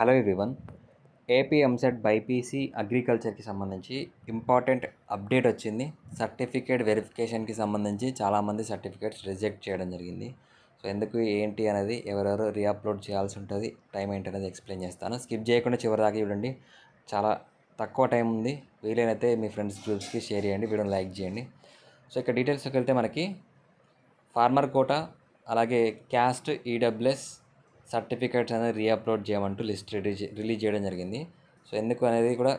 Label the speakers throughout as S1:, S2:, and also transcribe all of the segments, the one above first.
S1: Hello everyone. AP EAMCET BiPC అగ్రికల్చర్కి సంబంధించి important update వచ్చింది. సర్టిఫికేట్ వెరిఫికేషన్కి సంబంధించి చాలామంది సర్టిఫికేట్స్ రిజెక్ట్ చేయడం జరిగింది. సో ఎందుకు ఏంటి అనేది ఎవరెవరు రీఅప్లోడ్ చేయాల్సి ఉంటుంది, టైం ఏంటి అనేది ఎక్స్ప్లెయిన్ చేస్తాను. స్కిప్ చేయకుండా చివరి దాకా చూడండి. చాలా తక్కువ టైం ఉంది. వీలైనైతే మీ ఫ్రెండ్స్ గ్రూప్స్కి షేర్ చేయండి, వీడియోని లైక్ చేయండి. సో ఇక్కడ డీటెయిల్స్కి వెళ్తే మనకి ఫార్మర్ కోటా అలాగే క్యాస్ట్ ఈడబ్ల్యూఎస్ సర్టిఫికేట్స్ అనేది రీఅప్లోడ్ చేయమంటూ లిస్ట్ రిలీజ్ చేయడం జరిగింది. సో ఎందుకు అనేది కూడా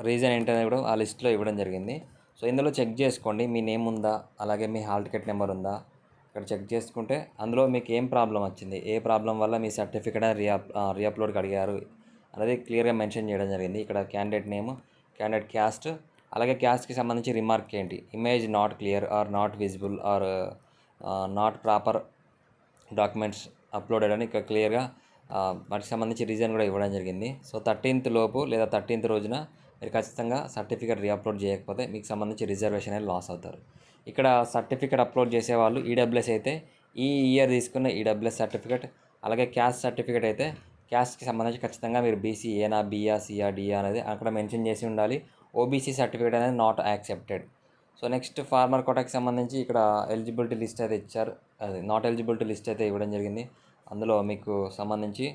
S1: రీజన్ ఏంటనేది కూడా ఆ లిస్ట్లో ఇవ్వడం జరిగింది. సో ఇందులో చెక్ చేసుకోండి, మీ నేమ్ ఉందా, అలాగే మీ హాల్ టికెట్ నెంబర్ ఉందా. ఇక్కడ చెక్ చేసుకుంటే అందులో మీకు ఏం ప్రాబ్లం వచ్చింది, ఏ ప్రాబ్లం వల్ల మీ సర్టిఫికేట్ అనేది రీఅప్లోడ్కి అడిగారు అనేది క్లియర్గా మెన్షన్ చేయడం జరిగింది. ఇక్కడ క్యాండిడేట్ నేమ్, క్యాండిడేట్ క్యాస్ట్, అలాగే క్యాస్ట్కి సంబంధించి రిమార్క్ ఏంటి, image not clear or not visible or not proper documents uploaded అని ఇక్కడ క్లియర్గా వాటికి సంబంధించి రీజన్ కూడా ఇవ్వడం జరిగింది. సో 13th లోపు లేదా 13th రోజున మీరు ఖచ్చితంగా సర్టిఫికేట్ రీఅప్లోడ్ చేయకపోతే మీకు సంబంధించి రిజర్వేషన్ అనేది లాస్ అవుతారు. ఇక్కడ సర్టిఫికేట్ అప్లోడ్ చేసేవాళ్ళు ఈడబ్ల్యూఎస్ అయితే ఈ ఇయర్ తీసుకున్న ఈడబ్ల్యూఎస్ సర్టిఫికేట్, అలాగే క్యాస్ట్ సర్టిఫికేట్ అయితే క్యాస్ట్కి సంబంధించి ఖచ్చితంగా మీరు బీసీ ఏనా, బిఆ, సిఆ, డిఆ అనేది అక్కడ మెన్షన్ చేసి ఉండాలి. ఓబీసీ సర్టిఫికేట్ అనేది not accepted. So next farmer కోటాకి సంబంధించి ఇక్కడ ఎలిజిబిలిటీ లిస్ట్ అయితే ఇచ్చారు, అది నాట్ ఎలిజిబిలిటీ లిస్ట్ అయితే ఇవ్వడం జరిగింది. అందులో మీకు సంబంధించి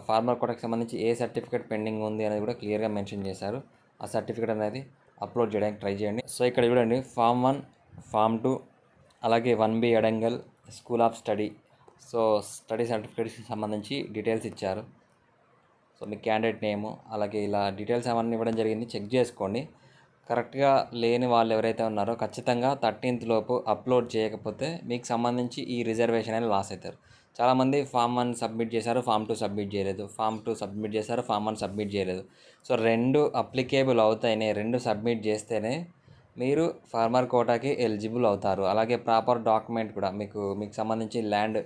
S1: ఫార్మర్ కోటాకి సంబంధించి ఏ సర్టిఫికేట్ పెండింగ్ ఉంది అనేది కూడా క్లియర్గా మెన్షన్ చేశారు. ఆ సర్టిఫికేట్ అనేది అప్లోడ్ చేయడానికి ట్రై చేయండి. సో ఇక్కడ చూడండి, ఫామ్ 1, ఫామ్ 2, అలాగే 1B అడంగల్ school of study. So study సర్టిఫికేట్స్కి సంబంధించి డీటెయిల్స్ ఇచ్చారు. సో మీ క్యాండిడేట్ నేము అలాగే ఇలా డీటెయిల్స్ అవన్నీ ఇవ్వడం జరిగింది. చెక్ చేసుకోండి. కరెక్ట్గా లేని వాళ్ళు ఎవరైతే ఉన్నారో ఖచ్చితంగా 13th లోపు అప్లోడ్ చేయకపోతే మీకు సంబంధించి ఈ రిజర్వేషన్ అనేది లాస్ అవుతారు. చాలామంది ఫామ్ 1 సబ్మిట్ చేశారు, ఫామ్ 2 సబ్మిట్ చేయలేదు, ఫామ్ 2 సబ్మిట్ చేశారు, ఫామ్ 1 సబ్మిట్ చేయలేదు. సో 2 అప్లికేబుల్ అవుతాయినే, 2 సబ్మిట్ చేస్తేనే మీరు ఫార్మర్ కోటాకి ఎలిజిబుల్ అవుతారు. అలాగే ప్రాపర్ డాక్యుమెంట్ కూడా మీకు సంబంధించి land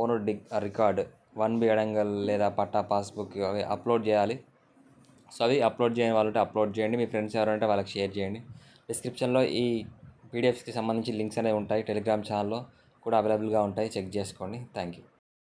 S1: owner record, 1B adangal లేదా పట్టా, పాస్బుక్ అవి అప్లోడ్ చేయాలి. సో అవి అప్లోడ్ చేయని వాళ్ళంటే అప్లోడ్ చేయండి, మీ ఫ్రెండ్స్ ఎవరంటే వాళ్ళకి షేర్ చేయండి. డిస్క్రిప్షన్లో ఈ పీడిఎఫ్స్కి సంబంధించి లింక్స్ అనేవి ఉంటాయి, టెలిగ్రామ్ ఛానల్లో కూడా అవైలబుల్గా ఉంటాయి, చెక్ చేసుకోండి. Thank you.